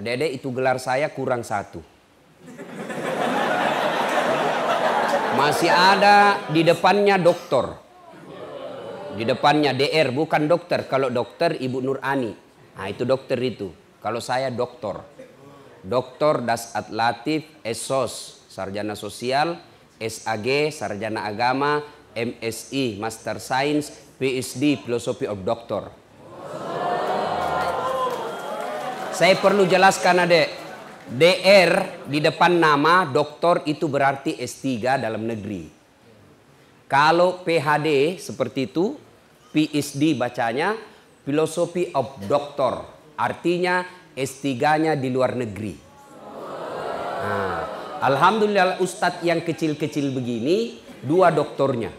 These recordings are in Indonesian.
Dede itu gelar saya kurang satu. Masih ada di depannya doktor. Di depannya DR, bukan dokter. Kalau dokter Ibu Nur Ani. Nah itu dokter itu. Kalau saya doktor. Doktor Dasat Latif SOS, Sarjana Sosial, SAG, Sarjana Agama, MSI, Master Science, PhD, Philosophy of Doctor. Saya perlu jelaskan adek. DR di depan nama doktor itu berarti S3 dalam negeri. Kalau PhD seperti itu, PhD bacanya Philosophy of Doctor. Artinya S3-nya di luar negeri. Nah, alhamdulillah ustadz yang kecil-kecil begini, 2 doktornya.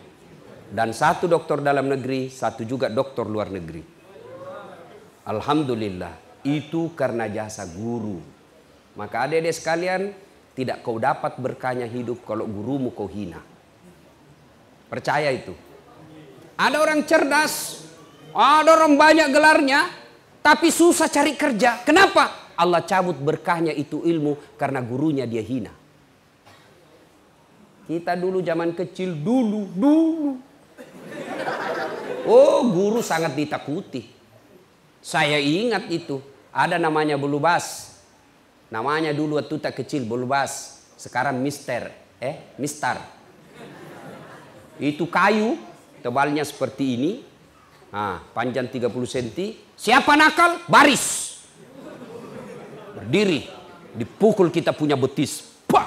Dan 1 doktor dalam negeri, 1 juga doktor luar negeri. Alhamdulillah. Itu karena jasa guru. Maka adik-adik sekalian, tidak kau dapat berkahnya hidup kalau gurumu kau hina. Percaya itu. Ada orang cerdas, ada orang banyak gelarnya, tapi susah cari kerja. Kenapa? Allah cabut berkahnya itu ilmu karena gurunya dia hina. Kita dulu zaman kecil, dulu. Oh, guru sangat ditakuti. Saya ingat itu. Ada namanya Bulubas. Namanya dulu waktu tak kecil Bulubas. Sekarang Mister. Itu kayu. Tebalnya seperti ini. Nah, panjang 30 cm. Siapa nakal? Baris. Berdiri. Dipukul kita punya betis. Pah!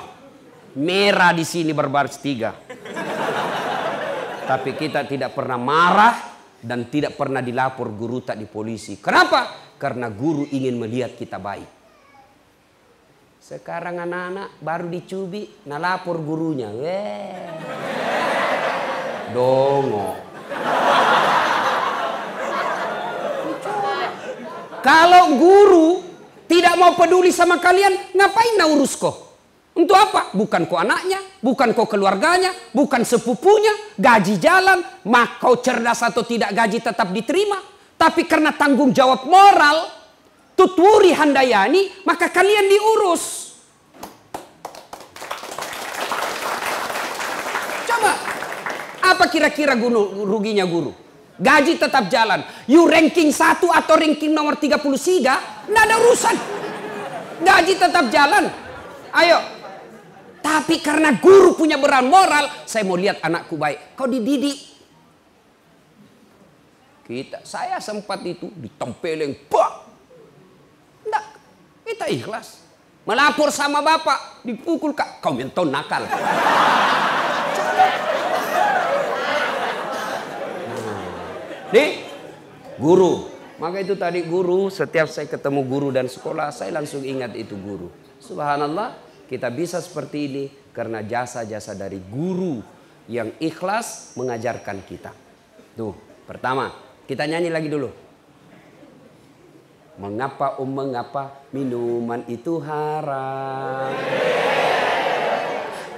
Merah di sini berbaris 3. Tapi kita tidak pernah marah. Dan tidak pernah dilapor guru tak di polisi. Kenapa? Karena guru ingin melihat kita baik. Sekarang anak-anak baru dicubi, nalapor gurunya. Dongo. Kalau guru tidak mau peduli sama kalian, ngapain nak urus kau? Untuk apa? Bukan kau anaknya, bukan kau keluarganya, bukan sepupunya, gaji jalan, mak kau cerdas atau tidak gaji tetap diterima. Tapi karena tanggung jawab moral, tuturi handayani, maka kalian diurus. Coba, apa kira-kira ruginya guru? Gaji tetap jalan. You ranking 1 atau ranking nomor 33, nggak ada urusan. Gaji tetap jalan. Ayo. Tapi karena guru punya beran moral, saya mau lihat anakku baik. Kau dididik. Saya sempat itu ditempeleng, pak. Enggak, kita ikhlas. Melapor sama bapak, dipukul kak. Kau menton nakal. Nih, guru. Maka itu tadi guru, setiap saya ketemu guru dan sekolah, saya langsung ingat itu guru. Subhanallah, kita bisa seperti ini karena jasa-jasa dari guru yang ikhlas mengajarkan kita. Tuh, pertama. Kita nyanyi lagi dulu. Mengapa minuman itu haram?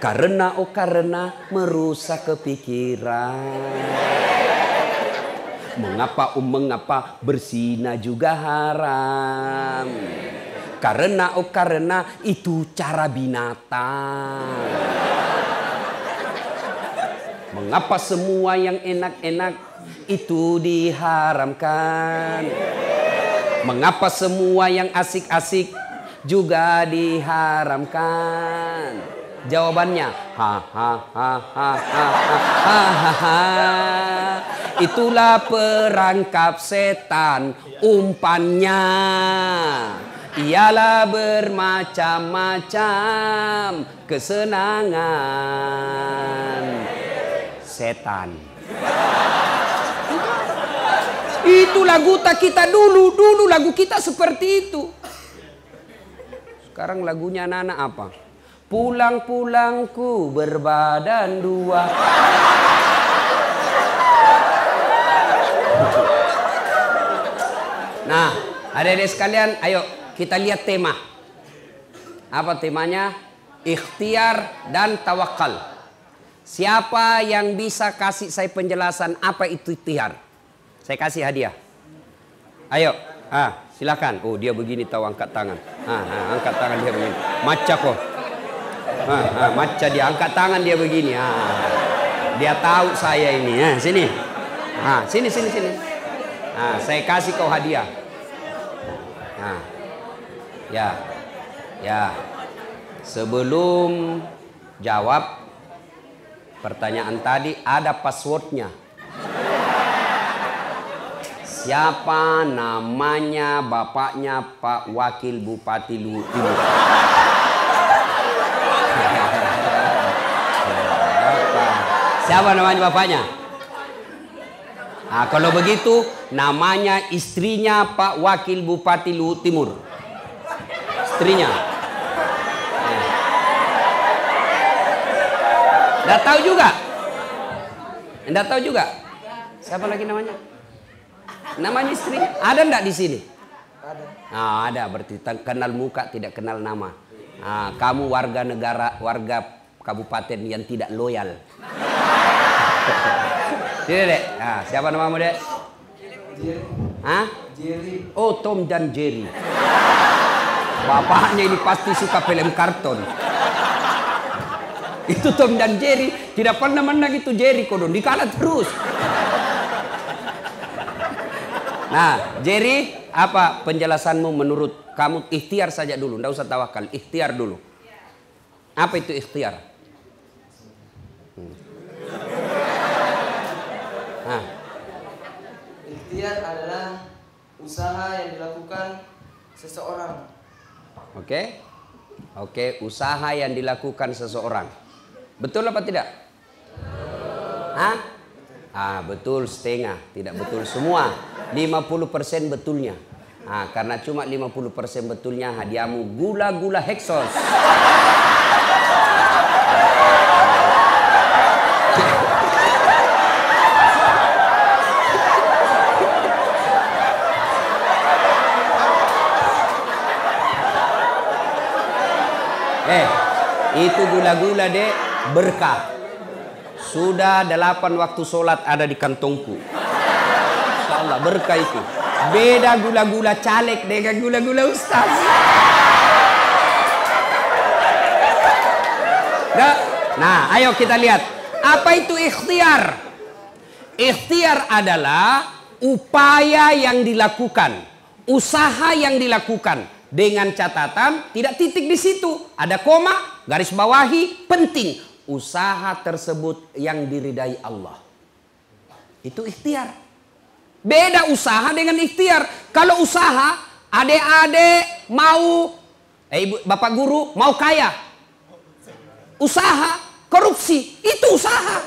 Karena merusak kepikiran. Mengapa berzina juga haram? Karena itu cara binatang. Mengapa semua yang enak-enak itu diharamkan? Mengapa semua yang asik-asik juga diharamkan? Jawabannya, itulah perangkap setan, umpannya ialah bermacam-macam kesenangan setan. Itu lagu tak kita dulu lagu kita seperti itu. Sekarang lagunya anak-anak apa? Pulang-pulangku berbadan 2. Nah, adik-adik sekalian, ayo kita lihat tema. Apa temanya? Ikhtiar dan tawakal. Siapa yang bisa kasih saya penjelasan apa itu ikhtiar? Saya kasih hadiah. Ayo. Silakan. Oh, dia begini tahu angkat tangan. Angkat tangan dia begini. Maca kok. Maca dia angkat tangan dia begini. Dia tahu saya ini. Sini. Sini. Saya kasih kau hadiah. Ya. Sebelum jawab pertanyaan tadi, ada passwordnya. Siapa namanya bapaknya Pak Wakil Bupati Luhut Timur? Siapa namanya bapaknya? Kalau begitu namanya istrinya Pak Wakil Bupati Luhut Timur. Istrinya. Nggak tahu juga? Nggak tahu juga? Siapa lagi namanya? Namanya istrinya. Ada nggak di sini? Ada. Ada, berarti kenal muka tidak kenal nama. Kamu warga negara, warga kabupaten yang tidak loyal. Sini dek. Siapa namamu dek? Jerry. Oh, Tom dan Jerry. Bapaknya ini pasti suka film karton. Itu Tom dan Jerry. Tidak pernah menang itu Jerry kodon. Dikalah terus. Nah, Jerry, apa penjelasanmu menurut kamu? Ikhtiar saja dulu, tidak usah tawakal. Ikhtiar dulu. Apa itu ikhtiar? Ikhtiar adalah usaha yang dilakukan seseorang. Oke, usaha yang dilakukan seseorang. Betul apa tidak? Betul setengah, tidak betul semua. 50% betulnya. Karena cuma 50% betulnya, hadiahmu gula-gula Hexos. Itu gula-gula dek, berkah. Sudah 8 waktu sholat ada di kantongku. Insyaallah berkah itu. Beda gula-gula caleg dengan gula-gula ustaz. Nah, ayo kita lihat. Apa itu ikhtiar? Ikhtiar adalah upaya yang dilakukan, usaha yang dilakukan. Dengan catatan tidak titik di situ, ada koma, garis bawahi, penting. Usaha tersebut yang diridai Allah. Itu ikhtiar. Beda usaha dengan ikhtiar. Kalau usaha, adik-adik mau, bapak guru mau kaya. Usaha, korupsi, itu usaha.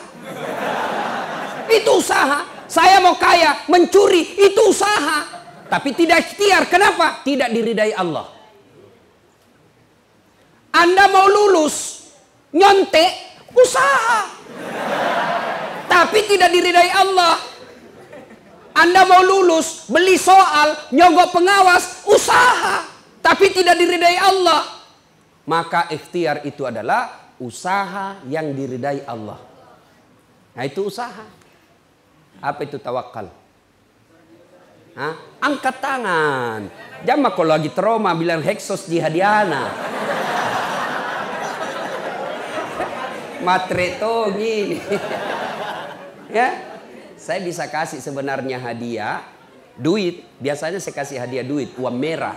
Itu usaha. Saya mau kaya, mencuri, itu usaha. Tapi tidak ikhtiar. Kenapa? Tidak diridai Allah. Anda mau lulus, nyontek, usaha. Tapi tidak diridai Allah. Anda mau lulus, beli soal, nyogok pengawas, usaha. Tapi tidak diridai Allah. Maka ikhtiar itu adalah usaha yang diridai Allah. Nah itu usaha. Apa itu tawakal? Angkat tangan. Jangan kalau lagi trauma bilang Hexos jihadiana. Matreto gini. Ya, saya bisa kasih sebenarnya hadiah duit. Biasanya saya kasih hadiah duit, uang merah.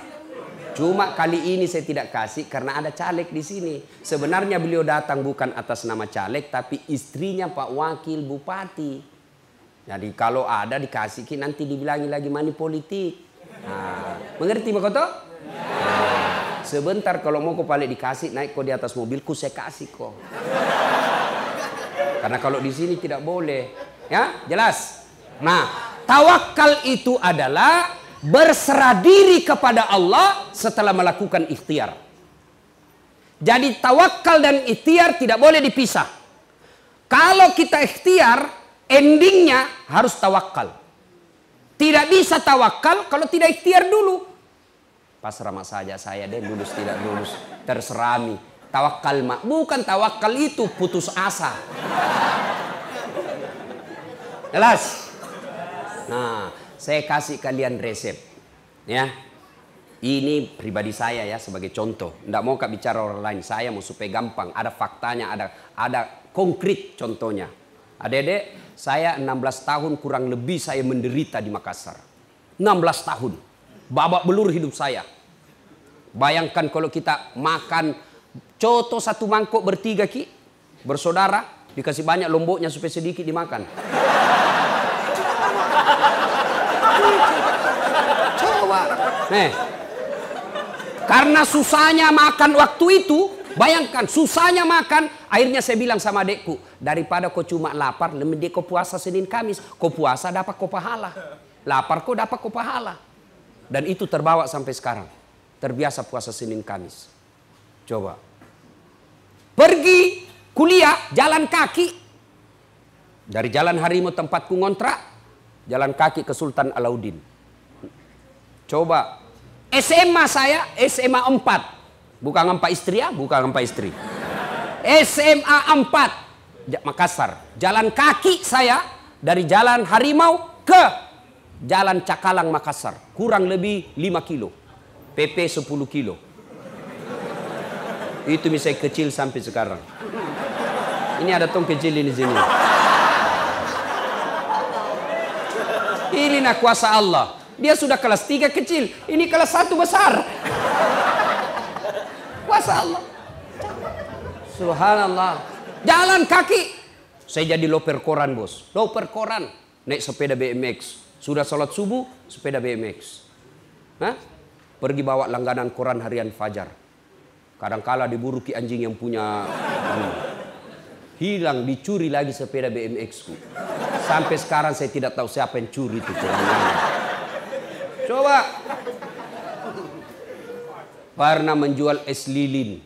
Cuma kali ini saya tidak kasih karena ada caleg di sini. Sebenarnya beliau datang bukan atas nama caleg, tapi istrinya Pak Wakil Bupati. Jadi kalau ada dikasih nanti dibilangi lagi money politik. Mengerti Makoto? Sebentar kalau mau kau paling dikasih naik kau di atas mobilku saya kasih kau. Karena kalau di sini tidak boleh. Ya, jelas. Nah, tawakal itu adalah berserah diri kepada Allah setelah melakukan ikhtiar. Jadi tawakal dan ikhtiar tidak boleh dipisah. Kalau kita ikhtiar, endingnya harus tawakal. Tidak bisa tawakal kalau tidak ikhtiar dulu. Pasrah saja saya deh, lulus tidak lulus. Terserah mi. Tawakal mak. Bukan tawakal itu putus asa. Jelas? Nah, saya kasih kalian resep. Ya. Ini pribadi saya ya sebagai contoh. Nggak mau kak bicara orang lain. Saya mau supaya gampang. Ada faktanya, ada konkret contohnya. Adik-adik, saya 16 tahun kurang lebih saya menderita di Makassar. 16 tahun. Babak belur hidup saya. Bayangkan kalau kita makan coto satu mangkok bertiga ki. Bersaudara. Dikasih banyak lomboknya supaya sedikit dimakan. Coba. Nih. Karena susahnya makan waktu itu, bayangkan susahnya makan, akhirnya saya bilang sama adekku, daripada kau cuma lapar, lebih dek kau puasa Senin Kamis, kau puasa dapat kau pahala. Lapar kau dapat kau pahala. Dan itu terbawa sampai sekarang. Terbiasa puasa Senin Kamis. Coba. Pergi kuliah, jalan kaki. Dari Jalan Harimau tempatku ngontrak, jalan kaki ke Sultan Alauddin. Coba. SMA saya, SMA 4. Bukan 4 istri ya, bukan 4 istri. SMA 4. Makassar. Jalan kaki saya dari Jalan Harimau ke Jalan Cakalang Makassar. Kurang lebih 5 kilo. PP 10 kilo. Itu misalnya kecil sampai sekarang. Ini ada tong kecil ini sini. Ini nak kuasa Allah. Dia sudah kelas 3 kecil. Ini kelas 1 besar. Kuasa Allah. Subhanallah. Jalan kaki. Saya jadi loper koran bos. Loper koran. Naik sepeda BMX. Sudah sholat subuh, sepeda BMX. Hah? Pergi bawa langganan koran harian Fajar. Kadangkala diburu ki anjing yang punya. Hilang, dicuri lagi sepeda BMX ku. Sampai sekarang saya tidak tahu siapa yang curi itu. Coba. Pernah menjual es lilin.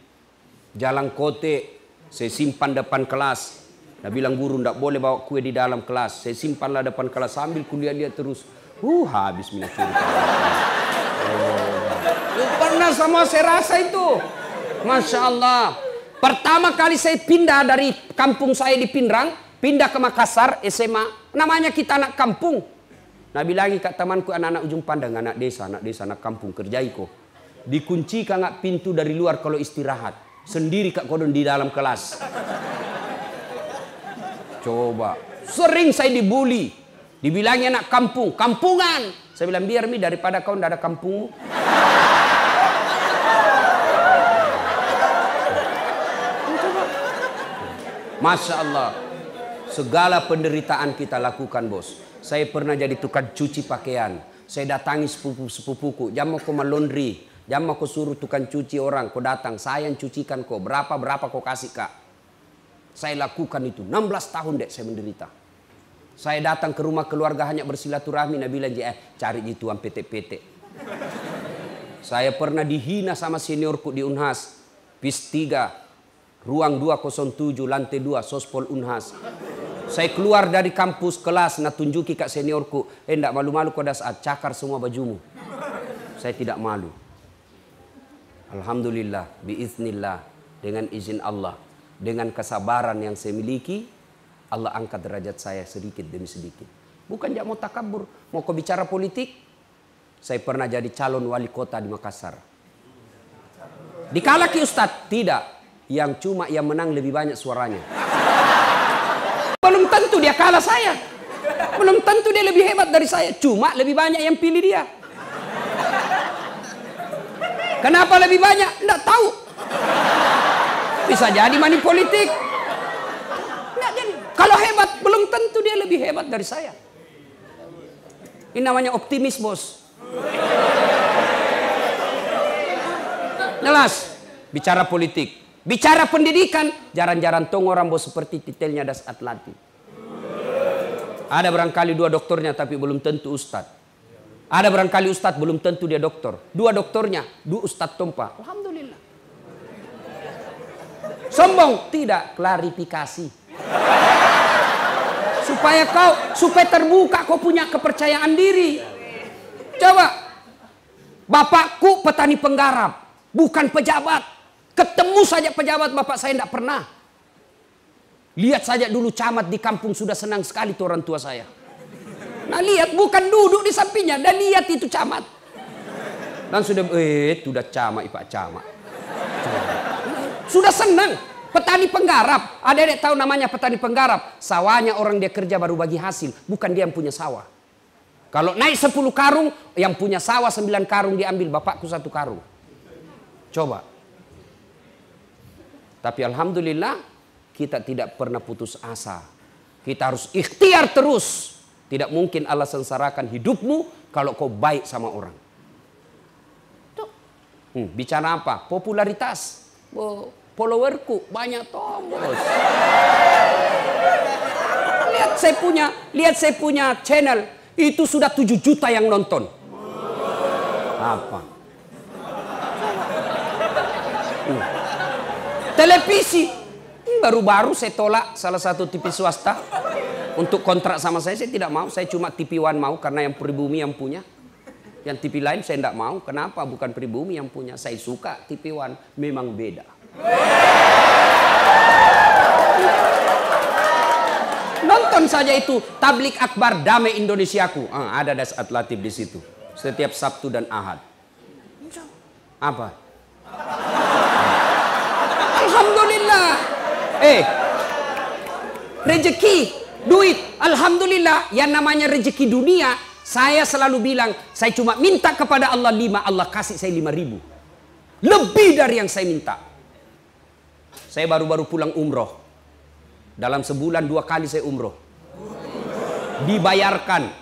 Jalan kote. Saya simpan depan kelas. Dia bilang guru tidak boleh bawa kue di dalam kelas. Saya simpanlah depan kelas sambil kuliah dia terus. Habis minat curi. Pernah sama saya rasa itu. Masya Allah. Pertama kali saya pindah dari kampung saya di Pindrang. Pindah ke Makassar SMA. Namanya kita anak kampung. Nabi lagi kat temanku anak-anak ujung pandang, anak desa, anak kampung, kerjai kok. Dikunci kak pintu dari luar kalau istirahat. Sendiri kak kodon di dalam kelas. Coba. Sering saya dibully. Dibilangnya anak kampung, kampungan. Saya bilang biar mi daripada kau ndak ada kampungmu. Masya Allah. Segala penderitaan kita lakukan bos. Saya pernah jadi tukang cuci pakaian. Saya datangi sepupuku. Jam mau kau laundry. Jam mau kau suruh tukang cuci orang. Kau datang. Saya yang cucikan kau. Berapa kau kasih kak. Saya lakukan itu. 16 tahun dek saya menderita. Saya datang ke rumah keluarga hanya bersilaturahmi. Nabi bilang cari di tuan PT. Saya pernah dihina sama seniorku di Unhas. PIS 3. Ruang 207 lantai 2 Sospol Unhas. Saya keluar dari kampus kelas, nak tunjuki kak seniorku. Ndak malu-malu kau dah saat cakar semua bajumu. Saya tidak malu. Alhamdulillah, biiznillah, dengan izin Allah, dengan kesabaran yang saya miliki, Allah angkat derajat saya sedikit demi sedikit. Bukan dia mau takabur, mau kau bicara politik. Saya pernah jadi calon wali kota di Makassar. Dikalaki Ustadz? Tidak. Yang cuma yang menang lebih banyak suaranya. Belum tentu dia kalah saya. Belum tentu dia lebih hebat dari saya. Cuma lebih banyak yang pilih dia. Kenapa lebih banyak? Nggak tahu. Bisa jadi money politik. Nggak jadi. Kalau hebat, belum tentu dia lebih hebat dari saya. Ini namanya optimis bos. Jelas. Bicara politik. Bicara pendidikan, jarang-jarang tong orang bos seperti titelnya Das Atlati. Ada barangkali 2 doktornya tapi belum tentu ustad. Ada barangkali ustad belum tentu dia doktor. 2 doktornya, 2 ustad tompa. Alhamdulillah. Sombong? Tidak, klarifikasi. Supaya terbuka kau punya kepercayaan diri. Coba. Bapakku petani penggarap, bukan pejabat. Ketemu saja pejabat bapak saya tidak pernah. Lihat saja dulu camat di kampung sudah senang sekali tuh orang tua saya. Nah lihat bukan duduk di sampingnya dan lihat itu camat. Dan sudah, sudah camak, Pak camak. Sudah senang. Petani penggarap. Adik-adik tahu namanya petani penggarap. Sawahnya orang dia kerja baru bagi hasil. Bukan dia yang punya sawah. Kalau naik 10 karung, yang punya sawah 9 karung diambil. Bapakku 1 karung. Coba. Tapi alhamdulillah kita tidak pernah putus asa. Kita harus ikhtiar terus. Tidak mungkin Allah sengsarakan hidupmu kalau kau baik sama orang. Bicara apa? Popularitas. Followerku banyak bos. Lihat saya punya channel. Itu sudah 7 juta yang nonton. Apa? Televisi. Baru-baru saya tolak salah satu TV swasta. Untuk kontrak sama saya tidak mau. Saya cuma TV One mau karena yang pribumi yang punya. Yang TV lain saya tidak mau. Kenapa? Bukan pribumi yang punya. Saya suka TV One. Memang beda. Nonton saja itu Tablik Akbar Damai Indonesiaku. Ada Dasat Latif di situ. Setiap Sabtu dan Ahad. Apa? Alhamdulillah. Rezeki, duit. Alhamdulillah. Yang namanya rezeki dunia. Saya selalu bilang, saya cuma minta kepada Allah 5, Allah kasih saya 5.000. Lebih dari yang saya minta. Saya baru-baru pulang umroh. Dalam sebulan 2 kali saya umroh. Dibayarkan.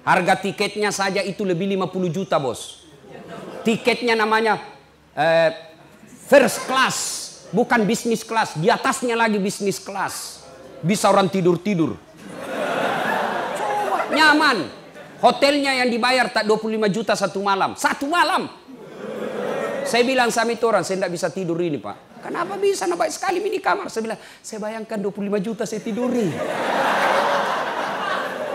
Harga tiketnya saja itu lebih 50 juta bos. Tiketnya namanya first class. Bukan business class. Di atasnya lagi business class. Bisa orang tidur-tidur. Nyaman. Hotelnya yang dibayar tak 25 juta 1 malam. 1 malam. Saya bilang sama itu orang, saya tidak bisa tidur ini Pak. Kenapa bisa? Nah, baik sekali mini kamar. Saya bilang, saya bayangkan 25 juta saya tiduri.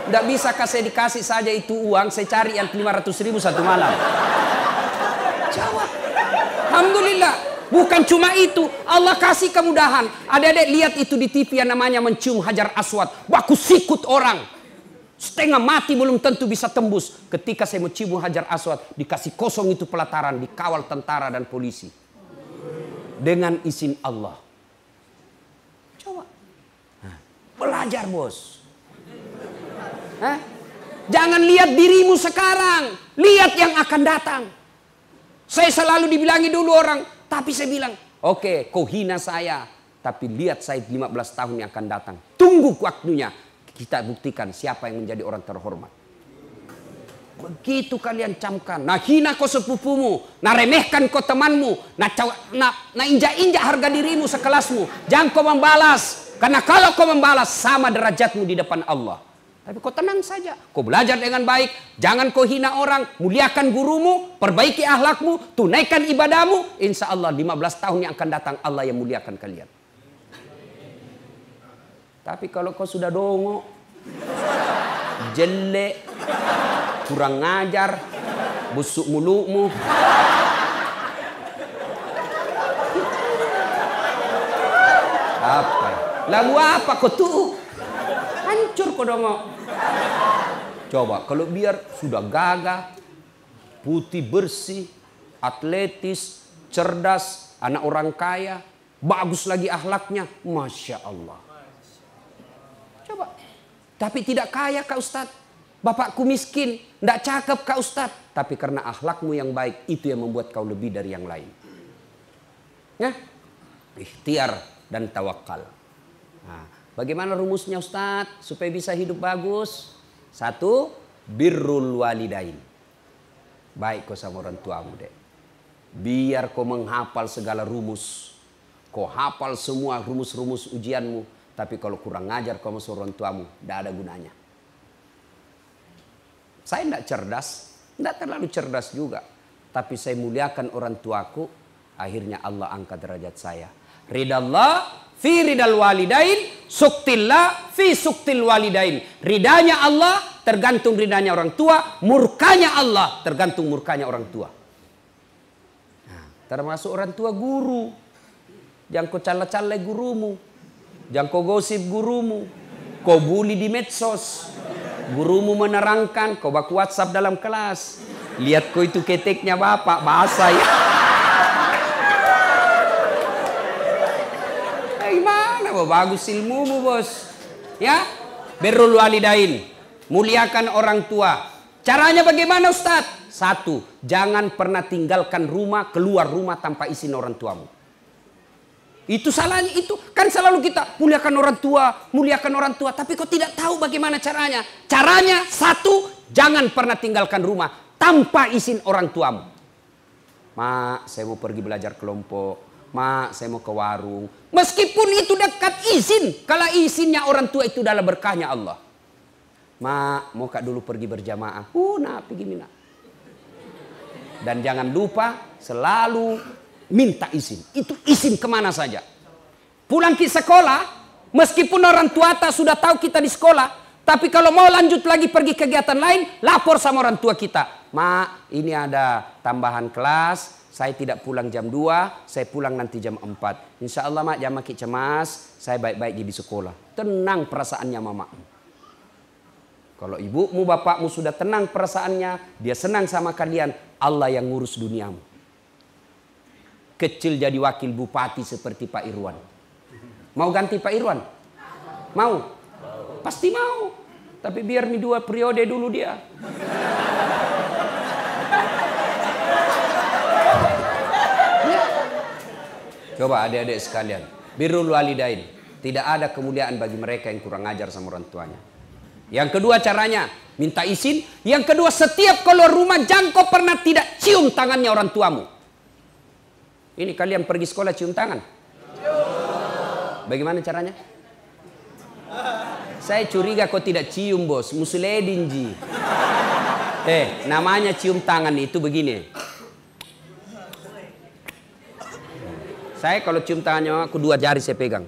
Tidak bisakah saya dikasih saja itu uang, saya cari yang 500.000 1 malam. Jawab. Alhamdulillah. Bukan cuma itu, Allah kasih kemudahan. Adik-adik lihat itu di TV yang namanya mencium Hajar Aswad. Baku sikut orang. Setengah mati belum tentu bisa tembus. Ketika saya mau cium Hajar Aswad, dikasih kosong itu pelataran, dikawal tentara dan polisi. Dengan izin Allah. Coba. Belajar bos. Jangan lihat dirimu sekarang. Lihat yang akan datang. Saya selalu dibilangi dulu orang. Tapi saya bilang, oke, kau hina saya. Tapi lihat saya 15 tahun yang akan datang. Tunggu waktunya. Kita buktikan siapa yang menjadi orang terhormat. Begitu kalian camkan. Nah hina kau sepupumu. Nah remehkan kau temanmu. Nah injak-injak harga dirimu sekelasmu. Jangan kau membalas. Karena kalau kau membalas sama derajatmu di depan Allah. Tapi kau tenang saja. Kau belajar dengan baik. Jangan kau hina orang. Muliakan gurumu. Perbaiki akhlakmu. Tunaikan ibadahmu. Insya Allah 15 tahun yang akan datang Allah yang muliakan kalian. Tapi kalau kau sudah dongo, jelek, kurang ngajar, busuk mulutmu. Apa? Lalu apa kau tuh? Hancur kau dongo. Coba kalau biar sudah gagah, putih bersih, atletis, cerdas, anak orang kaya, bagus lagi akhlaknya, Masya Allah. Coba. Tapi tidak kaya Kak Ustadz. Bapakku miskin. Tidak cakep Kak Ustadz. Tapi karena akhlakmu yang baik. Itu yang membuat kau lebih dari yang lain. Ya? Ikhtiar dan tawakal. Nah, bagaimana rumusnya Ustadz? Supaya bisa hidup bagus. 1. Birrul walidain. Baik kau sama orang tuamu deh. Biar kau menghafal segala rumus. Kau hafal semua rumus-rumus ujianmu. Tapi kalau kurang ngajar kamu orang tuamu, tidak ada gunanya. Saya tidak cerdas, tidak terlalu cerdas juga. Tapi saya muliakan orang tuaku, akhirnya Allah angkat derajat saya. Ridallah fi ridal walidain, suktillah fi suktil walidain. Ridanya Allah tergantung ridanya orang tua, murkanya Allah tergantung murkanya orang tua. Nah, termasuk orang tua guru. Jangan kau cala-cala gurumu. Jangan kau gosip gurumu. Kau bully di medsos. Gurumu menerangkan. Kau baku WhatsApp dalam kelas. Lihat kok itu keteknya bapak, basah ya. Gimana bagus ilmumu bos. Ya, birrul walidain, muliakan orang tua. Caranya bagaimana Ustadz? 1, jangan pernah tinggalkan rumah, keluar rumah tanpa izin orang tuamu. Itu salahnya, itu kan selalu kita muliakan orang tua, tapi kau tidak tahu bagaimana caranya. Caranya 1, jangan pernah tinggalkan rumah tanpa izin orang tuamu. Mak, saya mau pergi belajar kelompok. Mak, saya mau ke warung. Meskipun itu dekat, izin. Kalau izinnya orang tua itu adalah berkahnya Allah. Mak, mau kak dulu pergi berjamaah. Nah, pergi mina. Dan jangan lupa selalu minta izin. Itu izin kemana saja. Pulang ke sekolah, meskipun orang tua sudah tahu kita di sekolah, tapi kalau mau lanjut lagi pergi kegiatan lain, lapor sama orang tua kita. Mak, ini ada tambahan kelas, saya tidak pulang jam 2, saya pulang nanti jam 4. Insya Allah mak, jangan makin cemas, saya baik-baik di sekolah. Tenang perasaannya mama. Kalau ibumu, bapakmu sudah tenang perasaannya, dia senang sama kalian, Allah yang ngurus duniamu. Kecil jadi wakil bupati seperti Pak Irwan. Mau ganti Pak Irwan? Mau? Pasti mau. Tapi biar 2 periode dulu dia. Coba adik-adik sekalian, birrul walidain. Tidak ada kemuliaan bagi mereka yang kurang ajar sama orang tuanya. Yang kedua caranya, minta izin. Yang kedua, setiap keluar rumah jangan kau pernah tidak cium tangannya orang tuamu. Ini kalian pergi sekolah cium tangan? Bagaimana caranya? Saya curiga kau tidak cium bos, musuledin ji. Namanya cium tangan itu begini. Saya kalau cium tangannya, aku 2 jari saya pegang.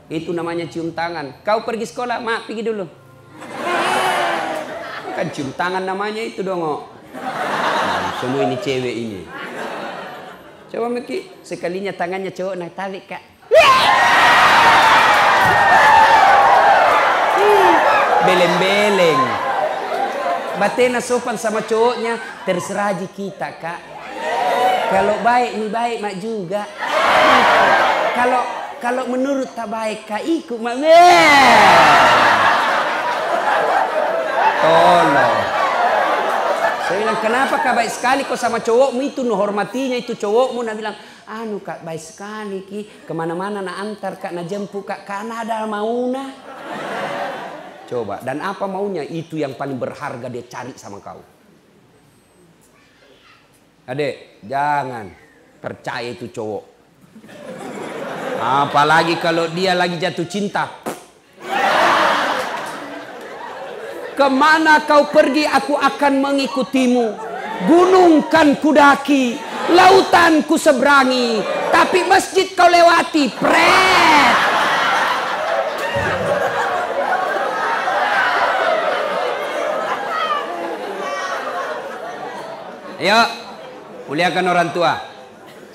Itu namanya cium tangan. Kau pergi sekolah, mak pergi dulu. Kan cium tangan namanya itu dong. Semua ini cewek ini. Coba Miki, sekalinya tangannya cowok nak tarik kak. Beleng-beleng. Batena sopan sama cowoknya, terserah aja kita kak. Kalau baik nih baik mak juga. Kalau menurut tak baik kak ikut mak. Tolong. Saya bilang kenapa kak baik sekali kok sama cowokmu itu, nu hormatinya itu cowokmu. Nak bilang anu kak baik sekali ki, kemana-mana nak antar kak, nak jemput kak, karena ada mauna. Coba, dan apa maunya itu yang paling berharga dia cari sama kau. Adek, jangan percaya itu cowok. Apalagi kalau dia lagi jatuh cinta. Kemana kau pergi aku akan mengikutimu. Gunung kan kudaki, lautan ku seberangi, tapi masjid kau lewati, pret. Ayo, muliakan orang tua.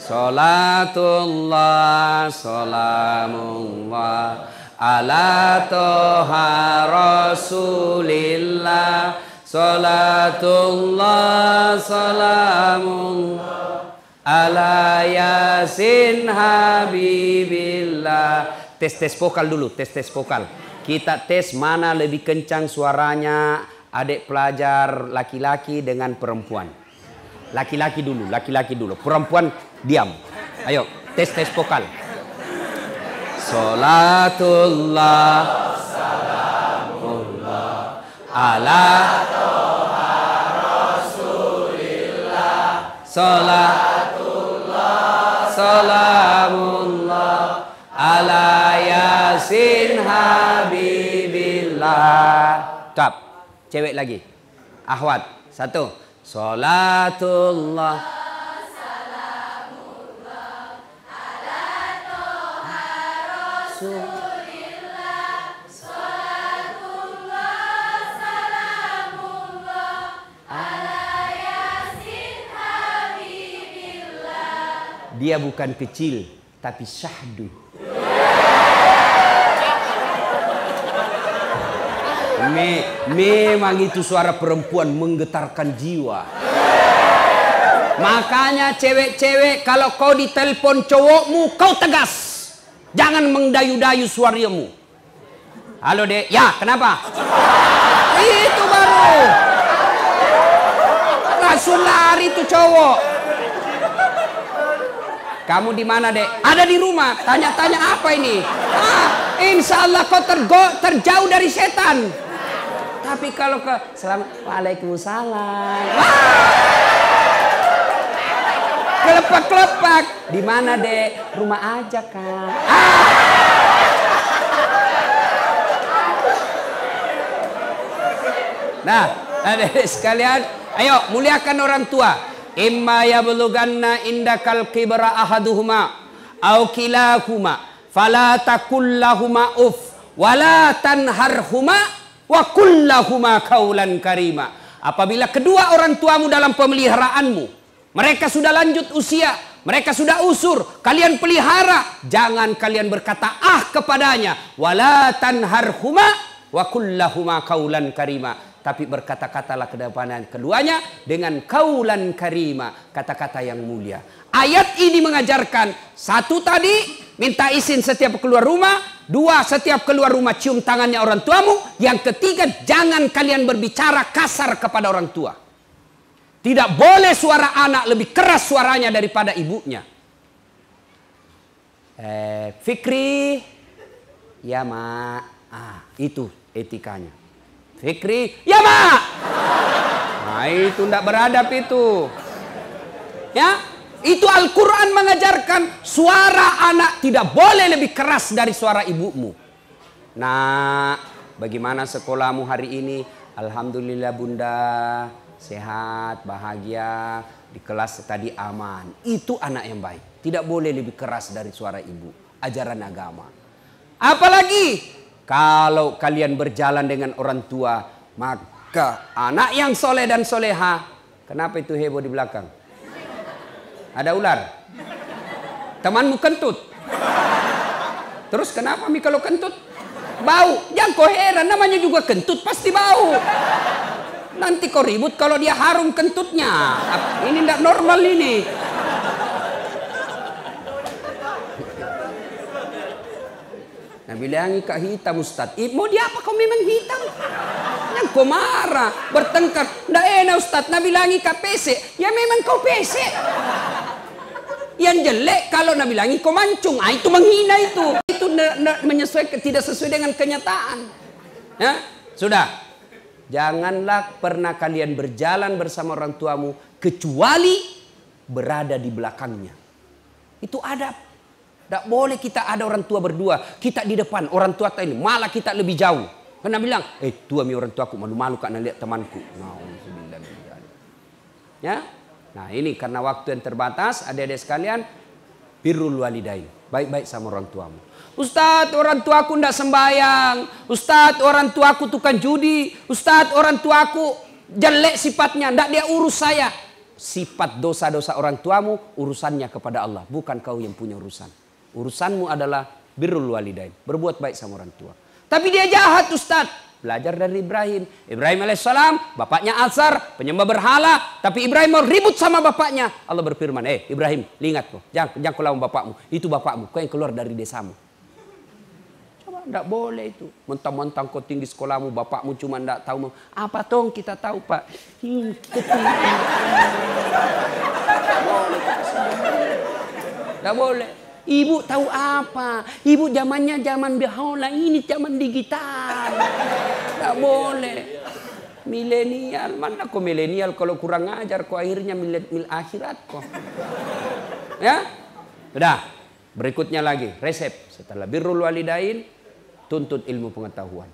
Salatullah, salamullah ala toha rasulillah. Salatullah, salamullah ala yasin habibillah. Tes vokal dulu, tes vokal. Kita tes mana lebih kencang suaranya adik pelajar laki-laki dengan perempuan. Laki-laki dulu, perempuan diam. Ayo, tes vokal. Salatullah, salamullah ala toha rasulillah. Salatullah, salamullah ala yasin habibillah. Tap, cewek lagi. Ahwat, 1. Salatullah, salamullah ala toha rasulillah. Salatullah, salamullah ala yasin habibillah. Dia bukan kecil, tapi syahdu. Memang itu suara perempuan menggetarkan jiwa. Makanya cewek-cewek kalau kau ditelepon cowokmu, kau tegas. Jangan mendayu-dayu suaramu. Halo dek, ya kenapa? Itu baru. Langsung lari tuh cowok. Kamu di mana dek? Ada di rumah. Tanya-tanya apa ini? Insya Allah kau terjauh dari setan. Tapi kalau ke Waalaikumsalam. Kelepak-kelepak. Di mana dek? Rumah aja kak. Nah, adik sekalian, ayo muliakan orang tua. Imma yablughanna indakal kibra ahaduhuma au kilahuma fala taqul lahumā uff wala tanharhuma wa qul lahumā qaulan karima. Apabila kedua orang tuamu dalam pemeliharaanmu, mereka sudah lanjut usia, mereka sudah usur, kalian pelihara, jangan kalian berkata kepadanya, wala tanharhuma wa qul lahumā qaulan karima. Tapi berkata-katalah keduanya dengan kaulan karima, kata-kata yang mulia. Ayat ini mengajarkan, satu tadi minta izin setiap keluar rumah, dua setiap keluar rumah cium tangannya orang tuamu, yang ketiga jangan kalian berbicara kasar kepada orang tua. Tidak boleh suara anak lebih keras suaranya daripada ibunya. Fikri, ya mak, itu etikanya. Fikri, ya mak. Nah itu tidak beradab itu. Ya, itu Al-Quran mengajarkan suara anak tidak boleh lebih keras dari suara ibumu. Nah, bagaimana sekolahmu hari ini? Alhamdulillah bunda, sehat, bahagia, di kelas tadi aman. Itu anak yang baik. Tidak boleh lebih keras dari suara ibu. Ajaran agama. Apalagi kalau kalian berjalan dengan orang tua, maka anak yang soleh dan soleha. Kenapa itu heboh di belakang? Ada ular? Temanmu kentut? Terus kenapa mi kalau kentut? Bau. Jangan kau heran, namanya juga kentut pasti bau. Nanti kau ribut kalau dia harum kentutnya. Ini tidak normal ini. Nah bilangi kak hitam Ustaz. Mau dia apa kau memang hitam? Yang kau marah, bertengkar. Nggak enak Ustaz. Nah bilangi kak pesek. Ya memang kau pesek. Yang jelek kalau nah bilangi kau mancung. Itu menghina itu. Itu tidak sesuai dengan kenyataan. Ya? Sudah. Janganlah pernah kalian berjalan bersama orang tuamu kecuali berada di belakangnya. Itu adab. Tidak boleh kita ada orang tua berdua, kita di depan, orang tua ini malah kita lebih jauh. Karena bilang, tua mi orang tuaku, malu-malu karena lihat temanku. Ya, nah ini karena waktu yang terbatas, adik-adik sekalian, birrul walidain, baik-baik sama orang tuamu. Ustadz, orang tuaku tidak sembahyang. Ustadz, orang tuaku tukang judi. Ustadz, orang tuaku jelek sifatnya, tidak dia urus saya. Sifat dosa-dosa orang tuamu urusannya kepada Allah, bukan kau yang punya urusan. Urusanmu adalah birrul walidain, berbuat baik sama orang tua. Tapi dia jahat Ustaz. Belajar dari Ibrahim. Ibrahim alaihissalam, bapaknya Azar, penyembah berhala. Tapi Ibrahim mau ribut sama bapaknya. Allah berfirman, Ibrahim, ingat kau, jangan kau lawan bapakmu. Itu bapakmu, kau yang keluar dari desamu. Coba, tidak boleh itu. Mentang-mentang kau tinggi sekolahmu, bapakmu cuma tidak tahu. Apa tong kita tahu Pak? Tidak boleh. Ibu tahu apa? Ibu zamannya zaman behola, ini zaman digital. Tidak boleh. Milenial, mana kok milenial kalau kurang ajar kok akhirnya mil akhirat kok. Ya? Sudah. Berikutnya lagi, resep. Setelah birrul walidain, tuntut ilmu pengetahuan.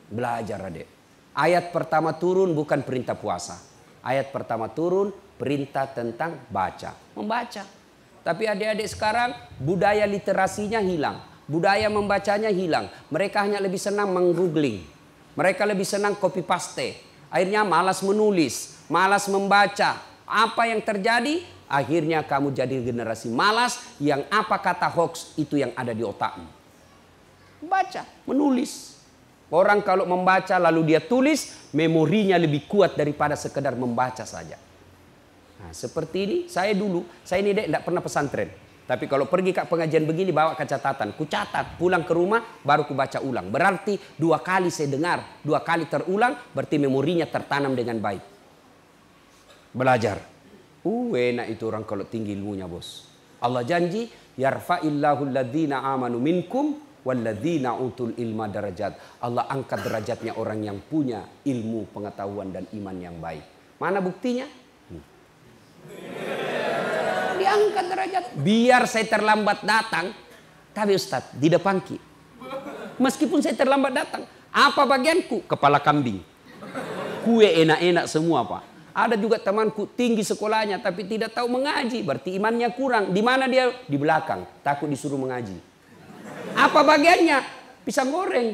Belajar adik. Ayat pertama turun bukan perintah puasa. Ayat pertama turun perintah tentang baca. Membaca. Tapi adik-adik sekarang budaya literasinya hilang. Budaya membacanya hilang. Mereka hanya lebih senang menggoogling. Mereka lebih senang copy paste. Akhirnya malas menulis. Malas membaca. Apa yang terjadi? Akhirnya kamu jadi generasi malas. Yang apa kata hoax itu yang ada di otakmu. Baca, menulis. Orang kalau membaca lalu dia tulis, memorinya lebih kuat daripada sekedar membaca saja. Nah, seperti ini, saya ini dek tidak pernah pesantren. Tapi kalau pergi ke pengajian begini bawa ke catatan. Ku catat, pulang ke rumah baru ku baca ulang. Berarti 2 kali saya dengar, 2 kali terulang, berarti memorinya tertanam dengan baik. Belajar. Enak itu orang kalau tinggi ilmunya bos. Allah janji, yarfa'illahu alladhina amanu minkum walladzina utul ilma darajat. Allah angkat derajatnya orang yang punya ilmu, pengetahuan dan iman yang baik. Mana buktinya? Diangkat derajat. Biar saya terlambat datang, tapi Ustaz di depanki. Meskipun saya terlambat datang, apa bagianku? Kepala kambing. Kue enak-enak semua Pak. Ada juga temanku tinggi sekolahnya tapi tidak tahu mengaji, berarti imannya kurang. Di mana dia? Di belakang, takut disuruh mengaji. Apa bagiannya? Pisang goreng.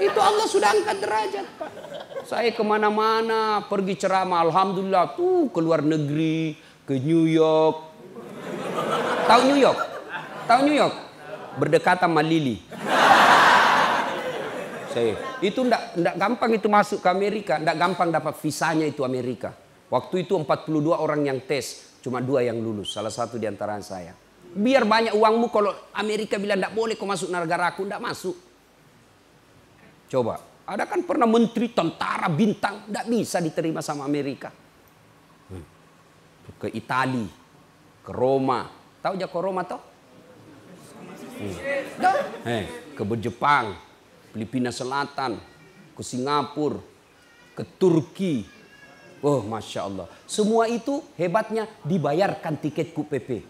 Itu Allah sudah angkat derajat Pak. Saya kemana-mana pergi ceramah, alhamdulillah tuh ke luar negeri, ke New York. Tahu New York? Tahu New York? Berdekatan sama Lili. Itu enggak gampang itu masuk ke Amerika, enggak gampang dapat visanya itu Amerika. Waktu itu 42 orang yang tes, cuma 2 yang lulus, salah satu di antara saya. Biar banyak uangmu kalau Amerika bilang enggak boleh kau masuk negara aku, enggak masuk. Coba, ada kan pernah menteri tentara bintang, enggak bisa diterima sama Amerika. Ke Itali, ke Roma, tahu aja ke Roma toh? Ke Jepang, Filipina Selatan, ke Singapura, ke Turki. Oh Masya Allah. Semua itu hebatnya dibayarkan tiketku PP.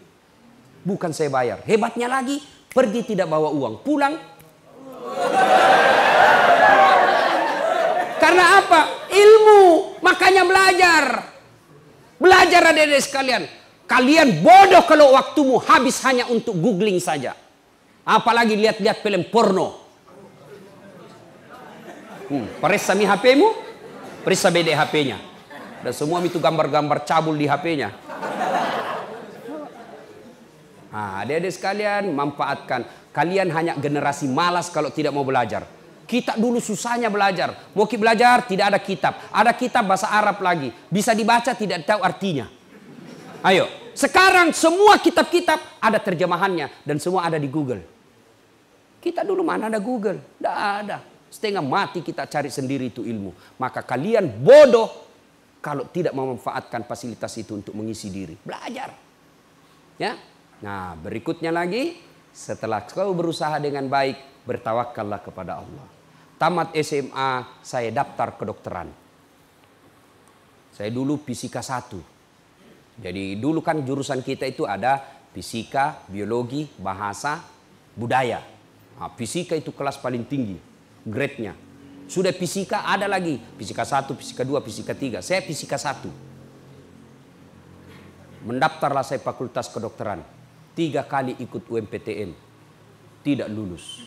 Bukan saya bayar. Hebatnya lagi pergi tidak bawa uang. Pulang. Karena apa? Ilmu. Makanya belajar. Belajar adik-adik sekalian. Kalian bodoh kalau waktumu habis hanya untuk googling saja. Apalagi lihat-lihat film porno. Periksa mi HP-mu, periksa BD HP-nya. Dan semua itu gambar-gambar cabul di HP-nya. Nah, adik-adik sekalian manfaatkan. Kalian hanya generasi malas kalau tidak mau belajar. Kita dulu susahnya belajar. Mau belajar tidak ada kitab. Ada kitab bahasa Arab lagi. Bisa dibaca tidak tahu artinya. Ayo, sekarang semua kitab-kitab ada terjemahannya. Dan semua ada di Google. Kita dulu mana ada Google? Tidak ada. Setengah mati kita cari sendiri itu ilmu. Maka kalian bodoh kalau tidak memanfaatkan fasilitas itu untuk mengisi diri. Belajar. Ya. Nah, berikutnya lagi, setelah kau berusaha dengan baik, bertawakallah kepada Allah. Tamat SMA, saya daftar kedokteran. Saya dulu fisika 1. Jadi dulu kan jurusan kita itu ada fisika, biologi, bahasa, budaya. Nah, fisika itu kelas paling tinggi. Grade-nya. Sudah fisika ada lagi. Fisika 1, fisika 2, fisika 3. Saya fisika 1. Mendaftarlah saya fakultas kedokteran. 3 kali ikut UMPTN. Tidak lulus.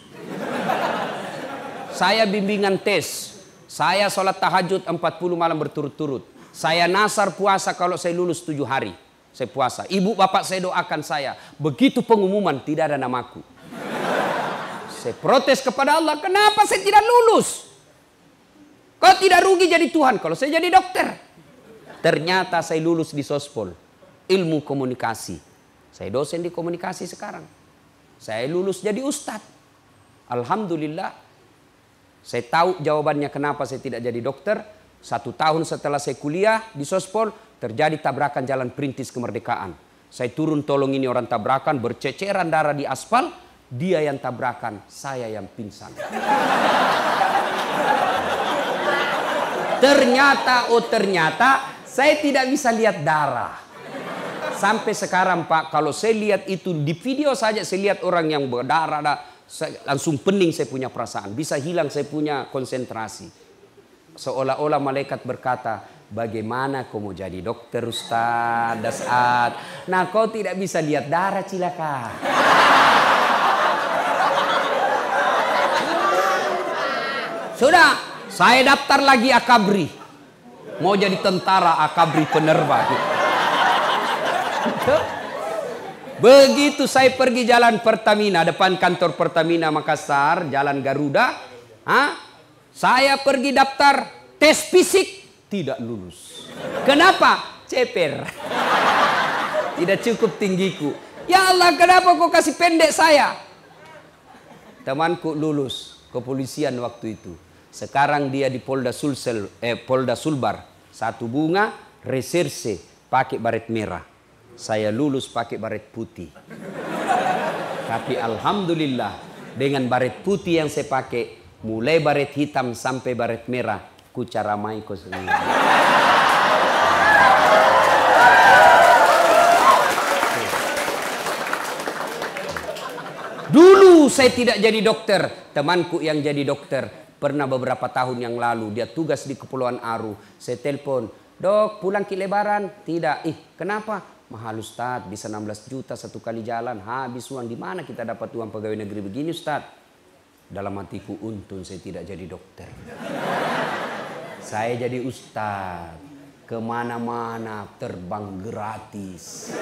Saya bimbingan tes. Saya sholat tahajud 40 malam berturut-turut. Saya nasar puasa kalau saya lulus 7 hari. Saya puasa. Ibu bapak saya doakan saya. Begitu pengumuman tidak ada namaku. Saya protes kepada Allah, kenapa saya tidak lulus? Kau tidak rugi jadi Tuhan kalau saya jadi dokter. Ternyata saya lulus di Sospol, ilmu komunikasi. Saya dosen di komunikasi sekarang. Saya lulus jadi ustadz. Alhamdulillah. Saya tahu jawabannya kenapa saya tidak jadi dokter. 1 tahun setelah saya kuliah di Sospol, terjadi tabrakan jalan perintis kemerdekaan. Saya turun tolong ini orang tabrakan, berceceran darah di aspal. Dia yang tabrakan, saya yang pingsan. Ternyata saya tidak bisa lihat darah. Sampai sekarang Pak, kalau saya lihat itu di video saja, saya lihat orang yang berdarah, langsung pening saya punya perasaan. Bisa hilang saya punya konsentrasi. Seolah-olah malaikat berkata, bagaimana kau mau jadi dokter Ustaz Dasat? Nah kau tidak bisa lihat darah cilaka. Sudah, saya daftar lagi Akabri. Mau jadi tentara Akabri penerbang. Begitu saya pergi jalan Pertamina, depan kantor Pertamina Makassar, jalan Garuda, saya pergi daftar tes fisik, tidak lulus. Kenapa? Ceper. Tidak cukup tinggiku. Ya Allah, kenapa kau kasih pendek saya? Temanku lulus kepolisian waktu itu. Sekarang dia di Polda Sulbar. Satu bunga, reserse, pakai baret merah. Saya lulus pakai baret putih. Tapi alhamdulillah, dengan baret putih yang saya pakai, mulai baret hitam sampai baret merah, ku caramai kau sendiri. Dulu saya tidak jadi dokter, temanku yang jadi dokter. Pernah beberapa tahun yang lalu, dia tugas di Kepulauan Aru. Saya telepon, dok pulang ke Lebaran? Tidak. Kenapa? Mahal Ustaz, bisa 16 juta satu kali jalan. Habis uang, di mana kita dapat uang pegawai negeri begini Ustaz? Dalam hatiku, untung saya tidak jadi dokter. Saya jadi Ustaz. Kemana-mana terbang gratis,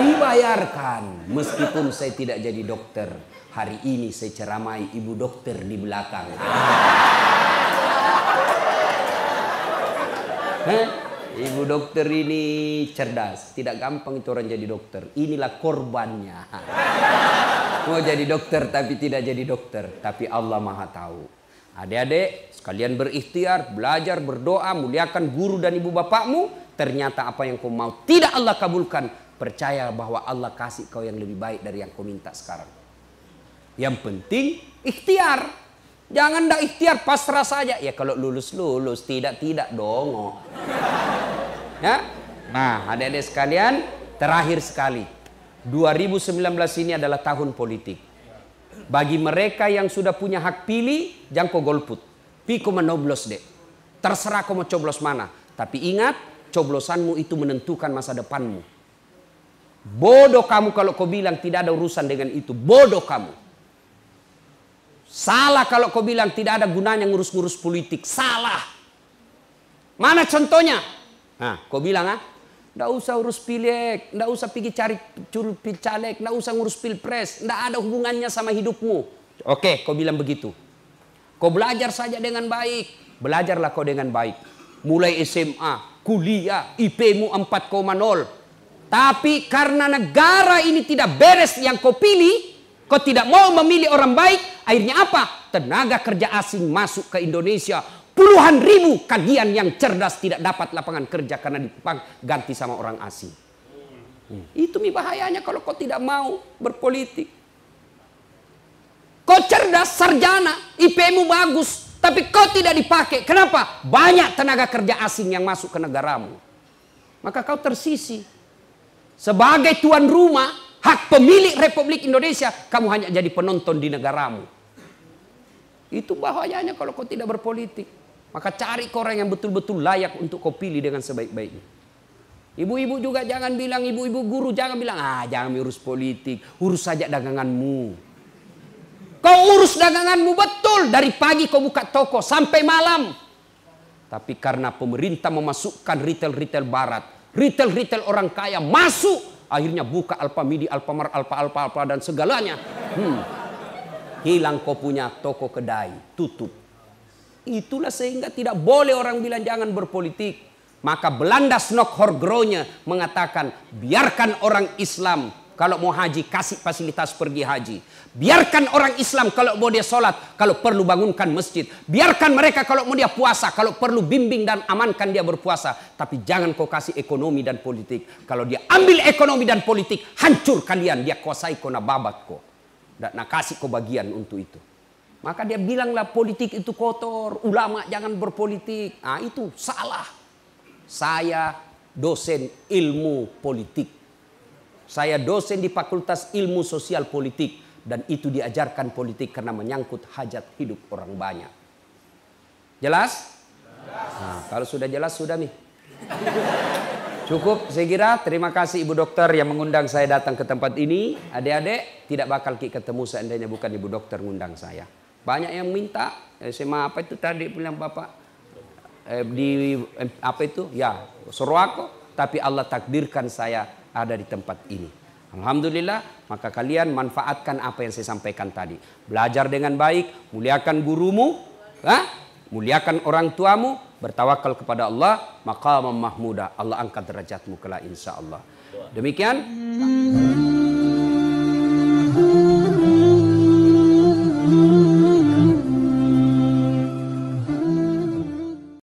dibayarkan. Meskipun saya tidak jadi dokter, hari ini saya ceramai ibu dokter di belakang. Ibu dokter ini cerdas, tidak gampang itu orang jadi dokter. Inilah korbannya. Mau jadi dokter tapi tidak jadi dokter, tapi Allah Maha tahu. Adik-adik sekalian berikhtiar, belajar, berdoa, muliakan guru dan ibu bapakmu. Ternyata apa yang kau mau tidak Allah kabulkan, percaya bahwa Allah kasih kau yang lebih baik dari yang kau minta sekarang. Yang penting ikhtiar. Jangan dah ikhtiar pasrah saja. Ya kalau lulus, tidak dong. Ya. Nah, adik-adik sekalian, terakhir sekali. 2019 ini adalah tahun politik. Bagi mereka yang sudah punya hak pilih, jangan kau golput. Piko menoblos deh. Terserah kau mau coblos mana. Tapi ingat, coblosanmu itu menentukan masa depanmu. Bodoh kamu kalau kau bilang tidak ada urusan dengan itu. Bodoh kamu. Salah kalau kau bilang tidak ada gunanya ngurus-ngurus politik. Salah. Mana contohnya? Nah, kau bilang nggak usah urus pileg, nggak usah pergi cari caleg, nggak usah ngurus pilpres, nggak ada hubungannya sama hidupmu. Oke, kau bilang begitu. Kau belajar saja dengan baik. Belajarlah kau dengan baik. Mulai SMA, kuliah, IP-mu 4,0. Tapi karena negara ini tidak beres yang kau pilih, kau tidak mau memilih orang baik, akhirnya apa? Tenaga kerja asing masuk ke Indonesia. Puluhan ribu kalian yang cerdas tidak dapat lapangan kerja karena diganti sama orang asing. Itu bahayanya kalau kau tidak mau berpolitik. Kau cerdas, sarjana, IP-mu bagus, tapi kau tidak dipakai. Kenapa? Banyak tenaga kerja asing yang masuk ke negaramu. Maka kau tersisi. Sebagai tuan rumah, hak pemilik Republik Indonesia, kamu hanya jadi penonton di negaramu. Itu bahayanya kalau kau tidak berpolitik. Maka cari orang yang betul-betul layak untuk kau pilih dengan sebaik-baiknya. Ibu-ibu juga jangan bilang, ibu-ibu guru jangan bilang, jangan urus politik, urus saja daganganmu. Kau urus daganganmu betul, dari pagi kau buka toko sampai malam. Tapi karena pemerintah memasukkan retail-retail barat, retail-retail orang kaya masuk, akhirnya buka Alfamidi, Alfamart, Alfa dan segalanya. Hilang kau punya toko kedai, tutup. Itulah sehingga tidak boleh orang bilang jangan berpolitik. Maka Belanda Snok-Horgronya mengatakan biarkan orang Islam kalau mau haji kasih fasilitas pergi haji. Biarkan orang Islam kalau mau dia sholat, kalau perlu bangunkan masjid. Biarkan mereka kalau mau dia puasa, kalau perlu bimbing dan amankan dia berpuasa. Tapi jangan kau kasih ekonomi dan politik. Kalau dia ambil ekonomi dan politik, hancur kalian. Dia kuasai kau na babat kau. Dan nak kasih kau bagian untuk itu. Maka dia bilanglah politik itu kotor, ulama jangan berpolitik. Itu salah. Saya dosen ilmu politik. Saya dosen di Fakultas Ilmu Sosial Politik. Dan itu diajarkan politik karena menyangkut hajat hidup orang banyak. Jelas? Nah, kalau sudah jelas, sudah nih. Cukup saya kira. Terima kasih Ibu Dokter yang mengundang saya datang ke tempat ini. Adik-adik tidak bakal ketemu seandainya bukan Ibu Dokter ngundang saya. Banyak yang minta SMA apa itu tadi bilang Bapak di apa itu ya Sorowako, tapi Allah takdirkan saya ada di tempat ini. Alhamdulillah, maka kalian manfaatkan apa yang saya sampaikan tadi. Belajar dengan baik, muliakan gurumu, muliakan orang tuamu, bertawakal kepada Allah, maqamam mahmuda. Allah angkat derajatmu kelak insya Allah. Demikian.